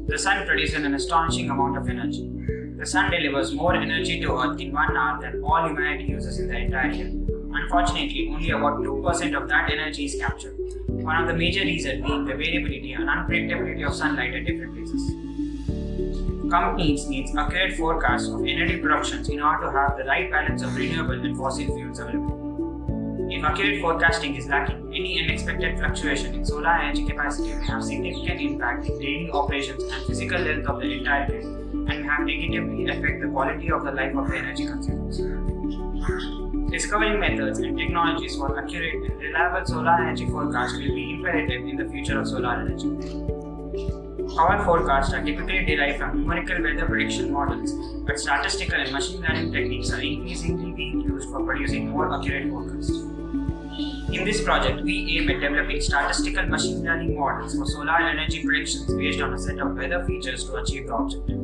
The sun produces an astonishing amount of energy. The sun delivers more energy to Earth in 1 hour than all humanity uses in the entire year. Unfortunately, only about 2% of that energy is captured. One of the major reasons being the variability and unpredictability of sunlight at different places. Companies need accurate forecasts of energy productions in order to have the right balance of renewable and fossil fuels available. If accurate forecasting is lacking, any unexpected fluctuation in solar energy capacity may have significant impact in daily operations and physical health of the entire grid, and may have negatively affect the quality of the life of the energy consumers. Discovering methods and technologies for accurate and reliable solar energy forecast will be imperative in the future of solar energy. Our forecasts are typically derived from numerical weather prediction models, but statistical and machine learning techniques are increasingly being used for producing more accurate forecasts. In this project, we aim at developing statistical machine learning models for solar energy predictions based on a set of weather features to achieve the objective.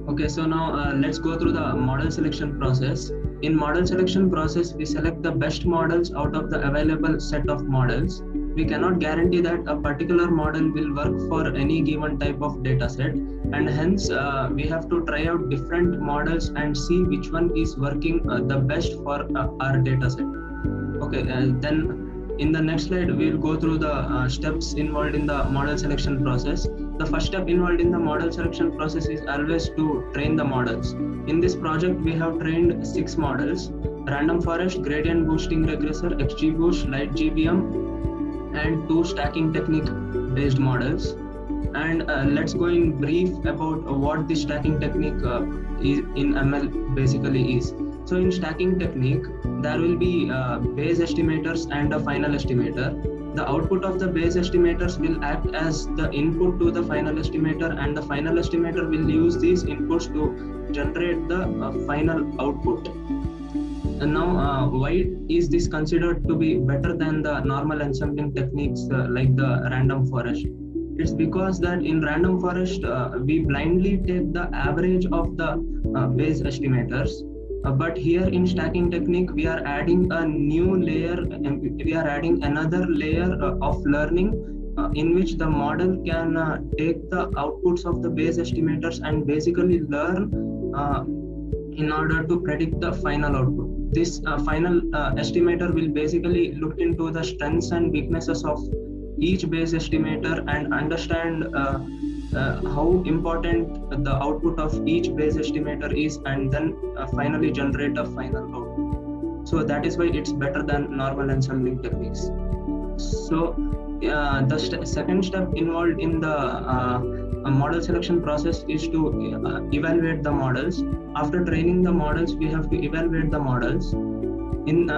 Okay, so now let's go through the model selection process. In model selection process, we select the best models out of the available set of models. We cannot guarantee that a particular model will work for any given type of data set, and hence we have to try out different models and see which one is working the best for our data set. Okay, then in the next slide, we will go through the steps involved in the model selection process. The first step involved in the model selection process is always to train the models. In this project, we have trained 6 models: random forest, gradient boosting regressor, XGBoost, light GBM, and 2 stacking technique based models. And let's go in brief about what this stacking technique is in ML basically is. So in stacking technique, there will be base estimators and a final estimator. The output of the base estimators will act as the input to the final estimator, and the final estimator will use these inputs to generate the final output. And now, why is this considered to be better than the normal ensembling techniques like the random forest? It's because that in random forest, we blindly take the average of the base estimators. But here in stacking technique, we are adding a new layer, and we are adding another layer of learning in which the model can take the outputs of the base estimators and basically learn in order to predict the final output. This final estimator will basically look into the strengths and weaknesses of each base estimator and understand how important the output of each base estimator is, and then finally generate a final output. So that is why it's better than normal ensembling techniques. So the second step involved in the model selection process is to evaluate the models. After training the models, we have to evaluate the models. In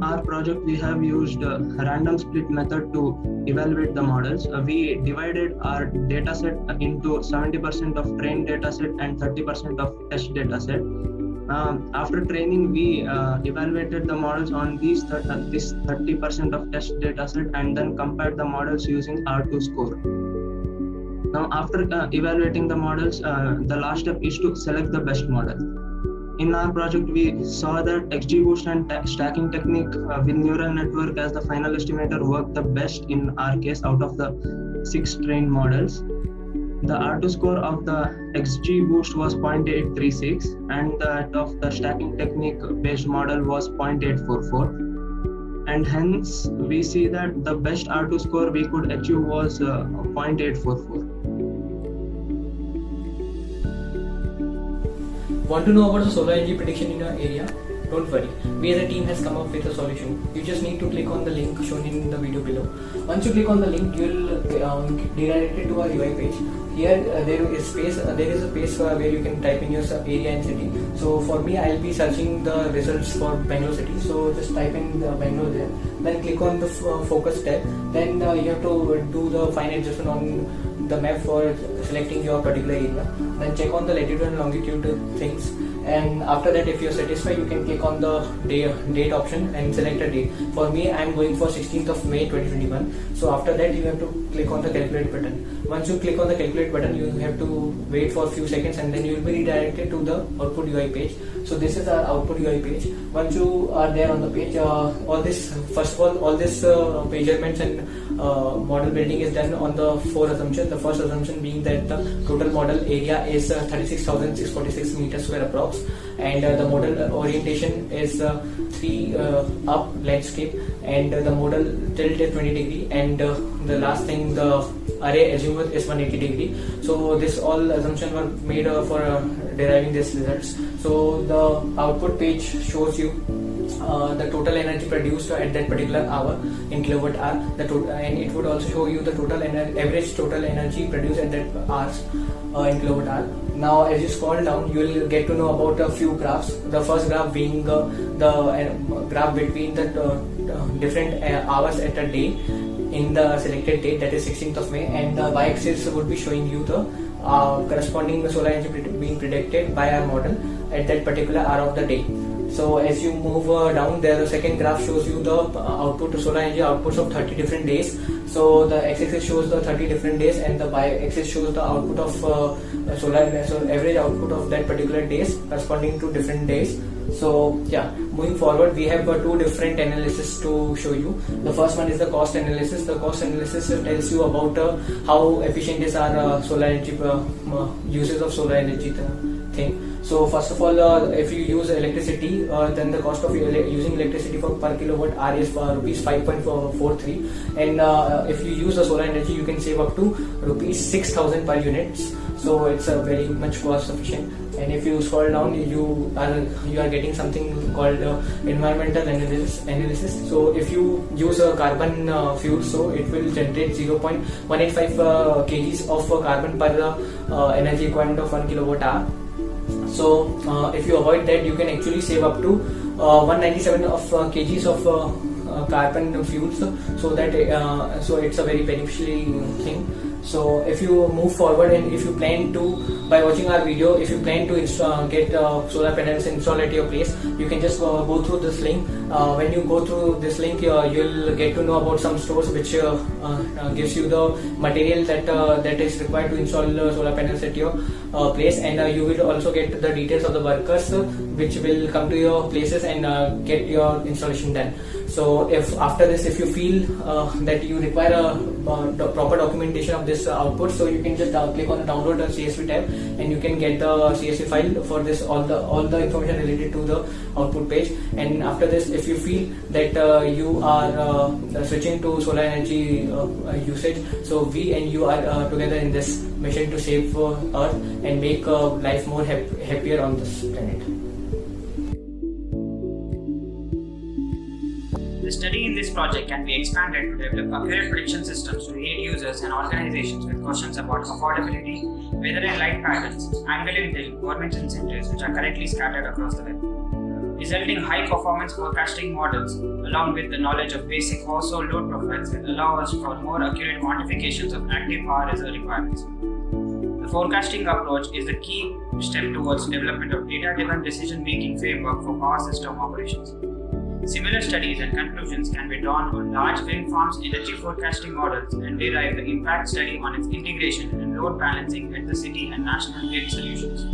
our project, we have used random split method to evaluate the models. We divided our data set into 70% of trained data set and 30% of test data set. After training, we evaluated the models on this 30% of test data set and then compared the models using R2 score. Now, after evaluating the models, the last step is to select the best model. In our project, we saw that XGBoost and stacking technique with neural network as the final estimator worked the best in our case out of the 6 trained models. The R2 score of the XGBoost was 0.836 and that of the stacking technique based model was 0.844. And hence, we see that the best R2 score we could achieve was 0.844. Want to know about the solar energy prediction in your area? Don't worry, we as a team has come up with a solution. You just need to click on the link shown in the video below. Once you click on the link, you will be redirected to our UI page. Here there is a space where you can type in your area and city. So for me, I'll be searching the results for Bangalore city. So just type in the Bangalore there. Then click on the focus tab. Then you have to do the fine adjustment on the map for selecting your particular area. Then check on the latitude and longitude things. and after that, if you're satisfied, you can click on the date option and select a date. For me, I'm going for 16th of May 2021. So after that, you have to click on the calculate button. Once you click on the calculate button, you have to wait for a few seconds, and then you will be redirected to the output UI page. So this is our output UI page. Once you are there on the page, all this measurements and model building is done on the 4 assumptions. The first assumption being that the total model area is 36,646 meters square approx, and the model orientation is 3 up landscape, and the model tilt is 20 degree, and the last thing, the array azimuth is 180 degree. So this all assumptions were made for deriving these results. So the output page shows you the total energy produced at that particular hour in kilowatt hour, and it would also show you the average total energy produced at that hours in kilowatt hour. Now as you scroll down, you will get to know about a few graphs. The first graph being the graph between the different hours at a day in the selected date, that is 16th of May, and the y-axis would be showing you the corresponding solar energy being predicted by our model at that particular hour of the day. So as you move down there, the second graph shows you the output to solar energy outputs of 30 different days. So the x-axis shows the 30 different days, and the y-axis shows the output of average output of that particular days corresponding to different days. So yeah, moving forward, we have 2 different analysis to show you. The first one is the cost analysis. The cost analysis tells you about how efficient is our solar energy uses of solar energy thing. So first of all, if you use electricity, then the cost of using electricity for per kilowatt hour is rupees 5.43, and if you use the solar energy, you can save up to rupees 6,000 per units. So it's very much cost efficient. And if you scroll down, you are getting something called environmental analysis. So if you use a carbon fuel, so it will generate 0.185 kgs of carbon per energy requirement of 1 kilowatt hour. So if you avoid that, you can actually save up to 197 of kgs of carbon fuels. So that so it's a very beneficial thing. So if you move forward, and if you plan to, by watching our video, if you plan to get solar panels installed at your place, you can just go through this link. When you go through this link, you'll get to know about some stores which gives you the material that is required to install solar panels at your place, and you will also get the details of the workers which will come to your places and get your installation done. So if after this, if you feel that you require a proper documentation of this output, so you can just click on the download the CSV tab, and you can get the CSV file for this, all the information related to the output page. And after this, if you feel that you are switching to solar energy usage, so we and you are together in this mission to save Earth and make life more happier on this planet. The study in this project can be expanded to develop accurate prediction systems to aid users and organizations with questions about affordability, weather and light patterns, angle and tilt, government incentives which are currently scattered across the web, resulting high-performance forecasting models along with the knowledge of basic household load profiles will allow us for more accurate quantifications of active power reserve requirements. The forecasting approach is the key step towards development of data-driven decision-making framework for power system operations. Similar studies and conclusions can be drawn on large wind farms' energy forecasting models and derive the impact study on its integration and load balancing at the city and national grid solutions.